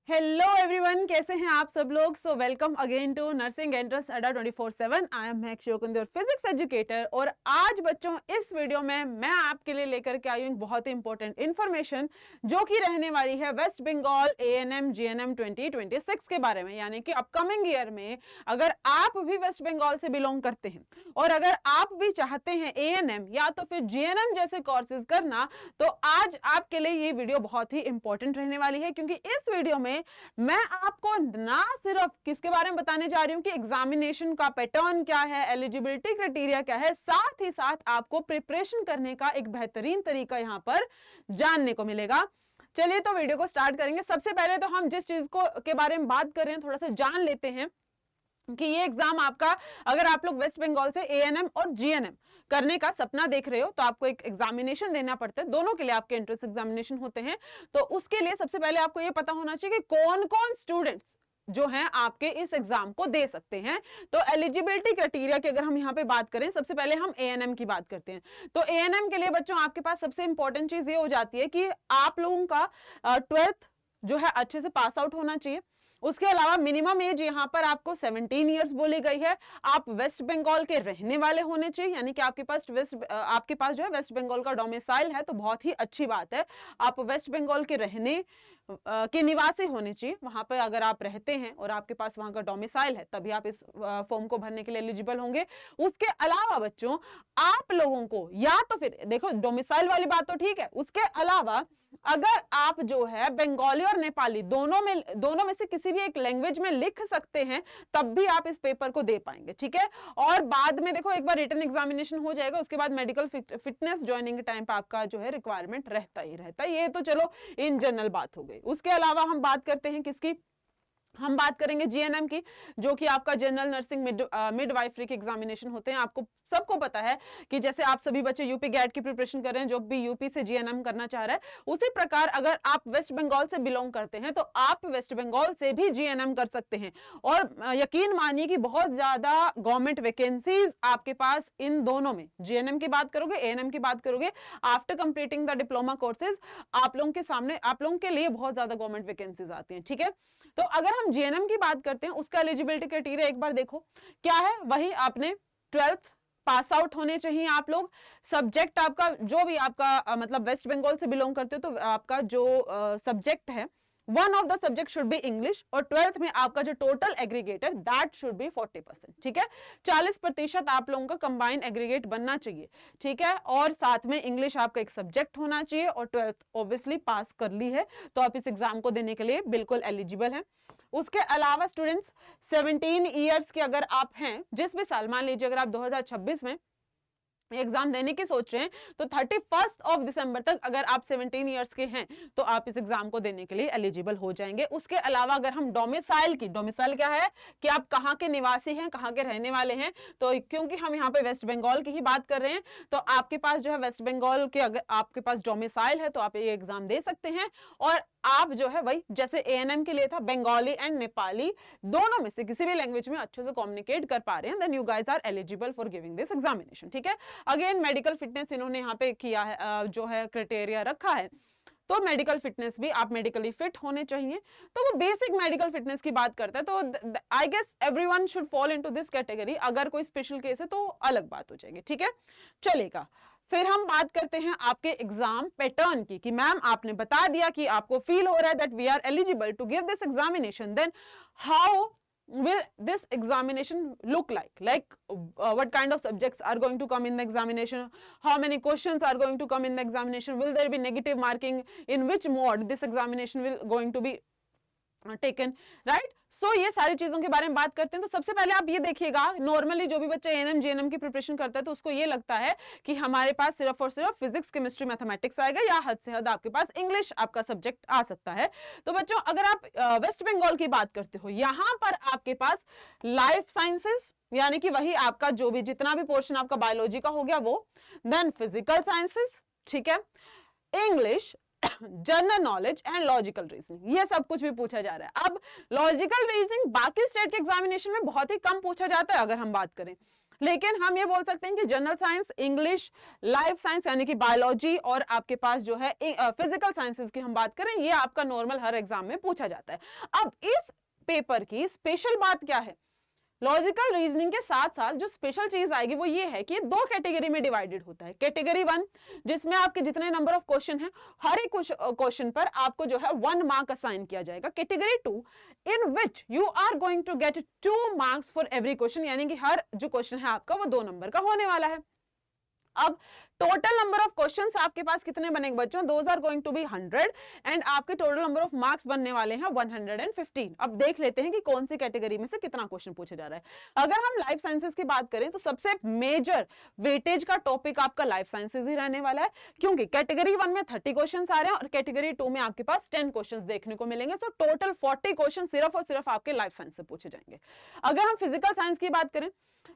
Hello everyone, कैसे हैं आप सब लोग। So welcome again to nursing entrance adda 24/7। I am महक शिवकुंदी और फिजिक्स एजुकेटर। और आज बच्चों इस वीडियो में मैं आपके लिए लेकर के आई हूँ बहुत ही इंपॉर्टेंट इन्फॉर्मेशन जो कि रहने वाली है वेस्ट बंगाल एएनएम जीएनएम 2026 के बारे में। यानी कि अपकमिंग ईयर में अगर आप भी वेस्ट बंगाल से बिलोंग करते हैं और अगर आप भी चाहते हैं एएनएम या तो फिर जीएनएम जैसे कोर्सेज करना, तो आज आपके लिए ये वीडियो बहुत ही इंपॉर्टेंट रहने वाली है। क्योंकि इस वीडियो में मैं आपको ना सिर्फ किसके बारे में बताने जा रही हूं कि एग्जामिनेशन का पैटर्न क्या है, एलिजिबिलिटी क्राइटेरिया क्या है, साथ ही साथ आपको प्रिपरेशन करने का एक बेहतरीन तरीका यहां पर जानने को मिलेगा। चलिए तो वीडियो को स्टार्ट करेंगे। सबसे पहले तो हम जिस चीज को के बारे में बात कर रहे हैं थोड़ा सा जान लेते हैं कि ये एग्जाम आपका, अगर आप लोग वेस्ट बंगाल से एएनएम और जीएनएम करने का सपना देख रहे हो तो आपको एक एग्जामिनेशन देना पड़ता है। दोनों के लिए आपके एंट्रेंस एग्जामिनेशन होते हैं। तो उसके लिए सबसे पहले आपको ये पता होना चाहिए कि कौन कौन स्टूडेंट्स जो हैं आपके इस एग्जाम को दे सकते हैं। तो एलिजिबिलिटी क्राइटेरिया की अगर हम यहाँ पे बात करें, सबसे पहले हम एएनएम की बात करते हैं। तो एएनएम के लिए बच्चों आपके पास सबसे इंपॉर्टेंट चीज ये हो जाती है कि आप लोगों का 12th जो है अच्छे से पास आउट होना चाहिए। उसके अलावा मिनिमम एज यहां पर आपको 17 इयर्स बोली गई है। आप वेस्ट बंगाल के रहने वाले होने चाहिए, यानी कि आपके पास जो है वेस्ट बंगाल का डोमिसाइल है, तो बहुत ही अच्छी बात है। आप वेस्ट बंगाल के रहने के निवासी होने चाहिए। वहां पर अगर आप रहते हैं और आपके पास वहां का डोमिसाइल है तभी आप इस फॉर्म को भरने के लिए एलिजिबल होंगे। उसके अलावा बच्चों आप लोगों को या तो फिर देखो डोमिसाइल वाली बात तो ठीक है, उसके अलावा अगर आप जो है बंगाली और नेपाली दोनों में से किसी भी एक लैंग्वेज में लिख सकते हैं तब भी आप इस पेपर को दे पाएंगे, ठीक है। और बाद में देखो एक बार रिटन एग्जामिनेशन हो जाएगा, उसके बाद मेडिकल फिटनेस ज्वाइनिंग के टाइम पे आपका जो है रिक्वायरमेंट रहता ही रहता है। ये तो चलो इन जनरल बात हो गई। उसके अलावा हम बात करते हैं किसकी, हम बात करेंगे जीएनएम की, जो कि आपका जनरल नर्सिंग मिडवाइफरी के एग्जामिनेशन होते हैं। आपको सबको पता है कि जैसे आप सभी बच्चे यूपी गैट की प्रिपरेशन कर रहे हैं, जो भी यूपी से जीएनएम करना चाह रहा है, उसी प्रकार अगर आप वेस्ट बंगाल से बिलोंग करते हैं तो आप वेस्ट बंगाल से भी जीएनएम कर सकते हैं। और यकीन मानिए कि बहुत ज्यादा गवर्नमेंट वैकेंसीज आपके पास इन दोनों में, जीएनएम की बात करोगे एएनएम की बात करोगे, after completing the diploma courses आप लोगों के सामने, आप लोगों के लिए बहुत ज्यादा गवर्नमेंट वैकेंसीज आती हैं, ठीक है। तो अगर हम जीएनएम की बात करते हैं, उसका एलिजिबिलिटी क्राइटेरिया एक बार देखो क्या है। वही आपने 12th पास आउट होने चाहिए आप लोग। सब्जेक्ट आपका जो भी आपका मतलब वेस्ट बंगाल से बिलोंग करते हो तो आपका जो सब्जेक्ट है, one of the subject should be English. और 12th में आपका जो total aggregator that should be 40%, ठीक है। 40% आप लोगों का कंबाइंड एग्रीगेट बनना चाहिए, ठीक है। और साथ में इंग्लिश आपका एक सब्जेक्ट होना चाहिए। और 12th ऑब्वियसली पास कर ली है तो आप इस एग्जाम को देने के लिए बिल्कुल एलिजिबल हैं। उसके अलावा स्टूडेंट्स 17 इयर्स के अगर आप हैं, जिस भी साल, मान लीजिए अगर आप 2026 में एग्जाम देने की सोच रहे हैं तो 31 दिसंबर तक अगर आप 17 इयर्स के हैं तो आप इस एग्जाम को देने के लिए एलिजिबल हो जाएंगे। उसके अलावा अगर हम डोमिसाइल क्या है कि आप कहां के निवासी हैं, कहां के रहने वाले हैं, तो क्योंकि हम यहाँ पे वेस्ट बंगाल की ही बात कर रहे हैं तो आपके पास जो है वेस्ट बंगाल के अगर आपके पास डोमिसाइल है तो आप ये एग्जाम दे सकते हैं। और आप जो है वही जैसे एएनएम के लिए था बंगाली एंड नेपाली, दोनों में से किसी भी लैंग्वेज में अच्छे से कम्युनिकेट कर पा रहे हैं, then you guys are eligible for giving this examination, ठीक है। अगेन मेडिकल फिटनेस इन्होंने यहाँ पे किया है, जो है क्राइटेरिया रखा है। तो मेडिकल फिटनेस भी आप मेडिकली फिट होने चाहिए। तो वो बेसिक मेडिकल फिटनेस की बात करता है, तो I guess everyone should fall into this category. अगर कोई स्पेशल केस है तो अलग बात हो जाएगी, ठीक है, चलेगा। फिर हम बात करते हैं आपके एग्जाम पैटर्न की कि मैम आपने बता दिया कि आपको फील हो रहा है that we are eligible to give this examination, then how will this examination look like what kind of subjects are going to come in the examination, how many questions are going to come in the examination, will there be negative marking, in which mode this examination will going to be taken, right. So ये सारी चीजों के बारे में बात करते हैं। तो सबसे पहले आप ये देखिएगा, नॉर्मली जो भी बच्चा एएनएम जीएनएम की प्रिपरेशन करता है तो उसको ये लगता है कि हमारे पास सिर्फ और सिर्फ फिजिक्स केमिस्ट्री मैथमेटिक्स आएगा या हद से हद आपके पास इंग्लिश आपका सब्जेक्ट आ सकता है। तो बच्चों अगर आप वेस्ट बंगाल की बात करते हो, यहां पर आपके पास लाइफ साइंसेस यानी कि वही आपका जो भी जितना भी पोर्शन आपका बायोलॉजी का हो गया वो, देन फिजिकल साइंसेस, ठीक है, English, general knowledge and logical reasoning, ये सब कुछ भी पूछा जा रहा है। अब लॉजिकल रीजनिंग बाकी स्टेट के एग्जामिनेशन में बहुत ही कम पूछा जाता है अगर हम बात करें, लेकिन हम ये बोल सकते हैं कि general science, English, life science यानी कि बायोलॉजी और आपके पास जो है फिजिकल साइंसेस की हम बात करें, ये आपका नॉर्मल हर एग्जाम में पूछा जाता है। अब इस पेपर की स्पेशल बात क्या है, लॉजिकल रीजनिंग के साथ साथ जो स्पेशल चीज आएगी वो ये है कि दो कैटेगरी में डिवाइडेड होता है। कैटेगरी 1 जिसमें आपके जितने नंबर ऑफ क्वेश्चन हैं हर एक क्वेश्चन पर आपको जो है 1 मार्क असाइन किया जाएगा। Category 2 in which you are going to get 2 marks for every question, यानी कि हर जो क्वेश्चन है आपका वो 2 नंबर का होने वाला है। अब टोटल नंबर ऑफ क्वेश्चंस आपके पास कितने बनेंगे बच्चों, those are going to be 100 and आपके टोटल नंबर ऑफ मार्क्स बनने वाले हैं 115। अब देख लेते हैं कि कौन सी कैटेगरी में से कितना क्वेश्चन पूछा जा रहा है। अगर हम लाइफ साइंसेस की बात करें तो सबसे मेजर वेटेज का टॉपिक आपका लाइफ साइंसेस ही रहने वाला है, क्योंकि कैटेगरी 1 में 30 क्वेश्चन आ रहे हैं और कैटेगरी 2 में आपके पास 10 क्वेश्चन देखने को मिलेंगे। सो टोटल 40 क्वेश्चन सिर्फ और सिर्फ आपके लाइफ साइंस से पूछे जाएंगे। अगर हम फिजिकल साइंस की बात करें,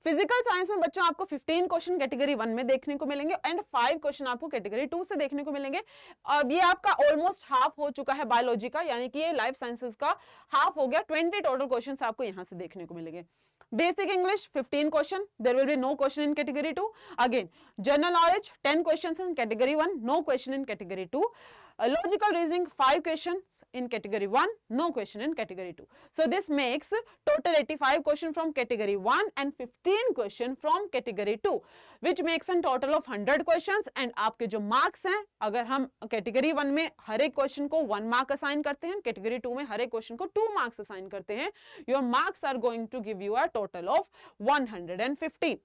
फिजिकल साइंस में बच्चों आपको 15 क्वेश्चन कैटेगरी 1 में देखने को मिलेंगे एंड 5 क्वेश्चन आपको कैटेगरी 2 से देखने को मिलेंगे। अब ये आपका ऑलमोस्ट हाफ हो चुका है बायोलॉजी का, यानी कि ये लाइफ साइंसेस का हाफ हो गया। 20 टोटल क्वेश्चंस आपको यहां से देखने को मिलेंगे। Basic English 15 question, there will be no question in category 2। Again general knowledge 10 questions in category 1, no question in category 2। Logical reasoning 5 questions in category 1, no question in category 2. So this makes total 85 question from category 1 and 15 question from category 2, which makes a total of 100 questions. And आपके जो marks हैं, अगर हम category 1 में हर एक question को 1 mark assign करते हैं, category 2 में हर एक question को 2 marks assign करते हैं, your marks are going to give you a total of 115.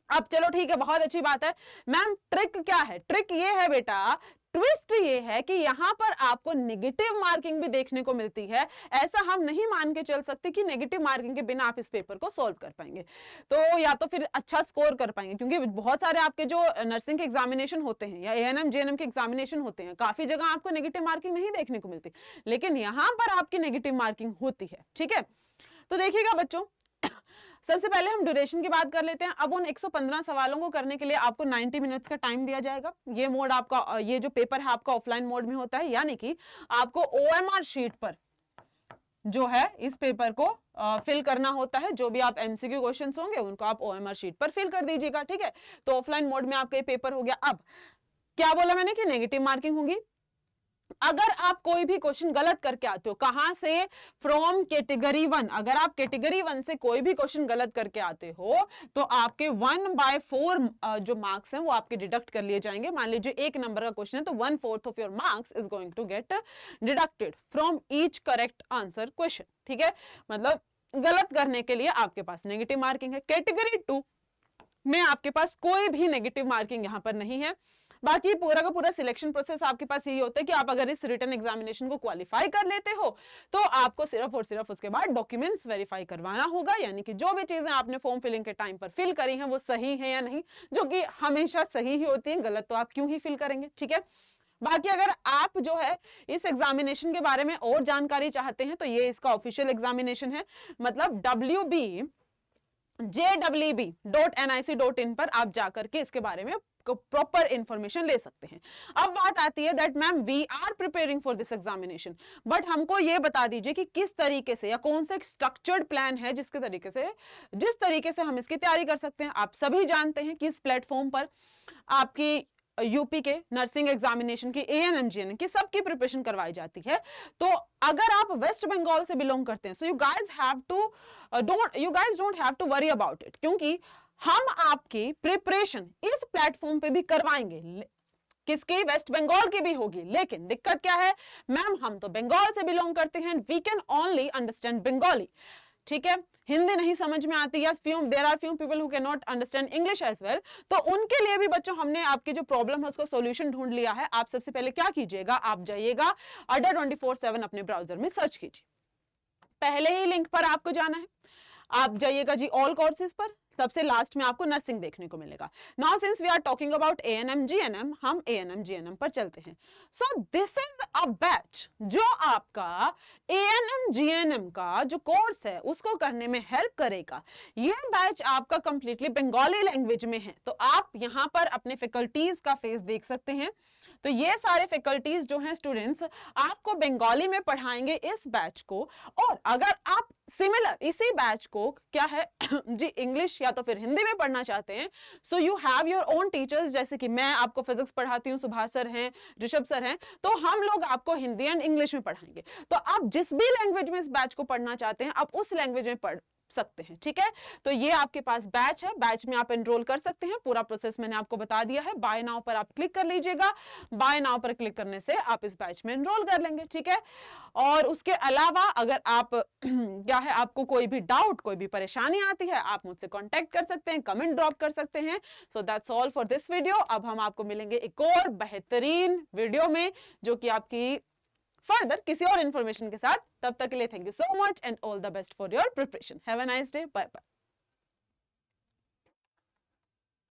अब चलो ठीक है, बहुत अच्छी बात है मैम। ट्रिक क्या है? ट्रिक ये है बेटा, ट्विस्ट ये है कि यहां पर आपको नेगेटिव मार्किंग भी देखने को मिलती है। ऐसा हम नहीं मान के चल सकते कि नेगेटिव मार्किंग के बिना आप इस पेपर को सॉल्व कर पाएंगे, तो या तो फिर अच्छा स्कोर कर पाएंगे, क्योंकि बहुत सारे आपके जो नर्सिंग के एग्जामिनेशन होते हैं या एएनएम जेएनएम के एग्जामिनेशन होते हैं, काफी जगह आपको नेगेटिव मार्किंग नहीं देखने को मिलती, लेकिन यहां पर आपकी नेगेटिव मार्किंग होती है। ठीक है, तो देखिएगा बच्चों, सबसे पहले हम ड्यूरेशन की बात कर लेते हैं। अब उन 115 सवालों को करने के लिए आपको 90 मिनट्स का टाइम दिया जाएगा। ये मोड आपका, ये जो पेपर है आपका ऑफलाइन मोड में होता है, यानी कि आपको ओएमआर शीट पर जो है इस पेपर को फिल करना होता है। जो भी आप एमसीक्यू क्वेश्चंस होंगे उनको आप ओएमआर शीट पर फिल कर दीजिएगा। ठीक है, तो ऑफलाइन मोड में आपका ये पेपर हो गया। अब क्या बोला मैंने कि नेगेटिव मार्किंग होगी। अगर आप कोई भी क्वेश्चन गलत करके आते हो, कहां से, फ्रॉम कैटेगरी 1, अगर आप कैटेगरी 1 से कोई भी क्वेश्चन गलत करके आते हो तो आपके 1/4 जो मार्क्स हैं वो आपके डिडक्ट कर लिए जाएंगे। मान लीजिए 1 नंबर का क्वेश्चन है तो 1/4 of your marks is going to get deducted from each correct answer question. ठीक है, मतलब गलत करने के लिए आपके पास नेगेटिव मार्किंग है। कैटेगरी 2 में आपके पास कोई भी नेगेटिव मार्किंग यहां पर नहीं है। बाकी पूरा का पूरा सिलेक्शन प्रोसेस आपके पास यही होता है कि आप अगर इस रिटन एग्जामिनेशन को क्वालिफाई कर लेते हो तो आपको सिर्फ और सिर्फ उसके बाद डॉक्यूमेंट्स वेरीफाई करवाना होगा, यानी कि जो भी चीजें आपने फॉर्म फिलिंग के टाइम पर फिल करी हैं वो सही है या नहीं, जो कि हमेशा सही ही होती है, गलत तो आप क्यों ही फिल करेंगे। ठीक है, बाकी अगर आप जो है इस एग्जामिनेशन के बारे में और जानकारी चाहते हैं तो ये इसका ऑफिशियल एग्जामिनेशन है, मतलब www.jwb.nic.in पर आप जाकर के इसके बारे में प्रॉपर इंफॉर्मेशन ले सकते हैं। अब बात आती है that ma'am we are preparing for this examination, but हमको ये बता दीजिए कि किस तरीके से या कौन सा स्ट्रक्चर्ड प्लान है जिस तरीके से हम इसकी तैयारी कर सकते हैं। आप सभी जानते हैं कि इस प्लेटफॉर्म पर आपकी यूपी के नर्सिंग एग्जामिनेशन की, एएनएम जेएनएम की सबकी प्रिपरेशन करवाई जाती है। तो अगर आप वेस्ट बंगाल से बिलोंग करते हैं, so you guys don't have to worry about it, क्योंकि हम आपकी प्रिपरेशन इस प्लेटफॉर्म पे भी करवाएंगे। किसकी? वेस्ट बंगाल की भी होगी, लेकिन दिक्कत क्या है मैम, हम तो बंगाल से बिलोंग करते हैं, we can only understand Bengali. ठीक है, हिंदी नहीं समझ में आती, yes there are few people who can not understand English as well, तो उनके लिए भी बच्चों हमने आपकी जो प्रॉब्लम है उसका सॉल्यूशन ढूंढ लिया है। आप सबसे पहले क्या कीजिएगा, आप जाइएगा अड्डा 24/7 अपने ब्राउजर में सर्च कीजिए। पहले ही लिंक पर आपको जाना है, आप जाइएगा जी ऑल कोर्सेज पर, सबसे लास्ट में आपको नर्सिंग देखने को मिलेगा। Now since we are talking about ANM GNM, हम एएनएम जीएनएम पर चलते हैं। So this is a batch जो आपका एएनएम जीएनएम का जो कोर्स है उसको करने में हेल्प करेगा। ये बैच आपका कंप्लीटली बंगाली लैंग्वेज में है, तो आप यहाँ पर अपने फैकल्टीज का फेस देख सकते हैं। तो ये सारे फैकल्टीज जो हैं स्टूडेंट्स आपको बंगाली में पढ़ाएंगे इस बैच को, और अगर आप सिमिलर इसी बैच को क्या है जी इंग्लिश या तो फिर हिंदी में पढ़ना चाहते हैं, so you have your own teachers, जैसे कि मैं आपको फिजिक्स पढ़ाती हूँ, सुभाष सर हैं, ऋषभ सर हैं, तो हम लोग आपको हिंदी एंड इंग्लिश में पढ़ाएंगे। तो आप जिस भी लैंग्वेज में इस बैच को पढ़ना चाहते हैं आप उस लैंग्वेज में पढ़ सकते हैं, ठीक है। तो ये आपके पास बैच है, बैच में आप एनरोल कर सकते हैं। पूरा प्रोसेस मैंने आपको बता दिया है। बाय नाउ पर आप क्लिक कर लीजिएगा, बाय नाउ पर क्लिक करने से आप इस बैच में एनरोल कर लेंगे, ठीक है। और उसके अलावा अगर आप क्या है आपको कोई भी डाउट, कोई भी परेशानी आती है, आप मुझसे कांटेक्ट कर सकते हैं, कमेंट ड्रॉप कर सकते हैं। So that's all for this video. अब हम आपको मिलेंगे एक और बेहतरीन वीडियो में, जो कि आपकी फर्दर किसी और इंफॉर्मेशन के साथ। तब तक के लिए thank you so much and all the best for your preparation. Have a nice day, bye bye.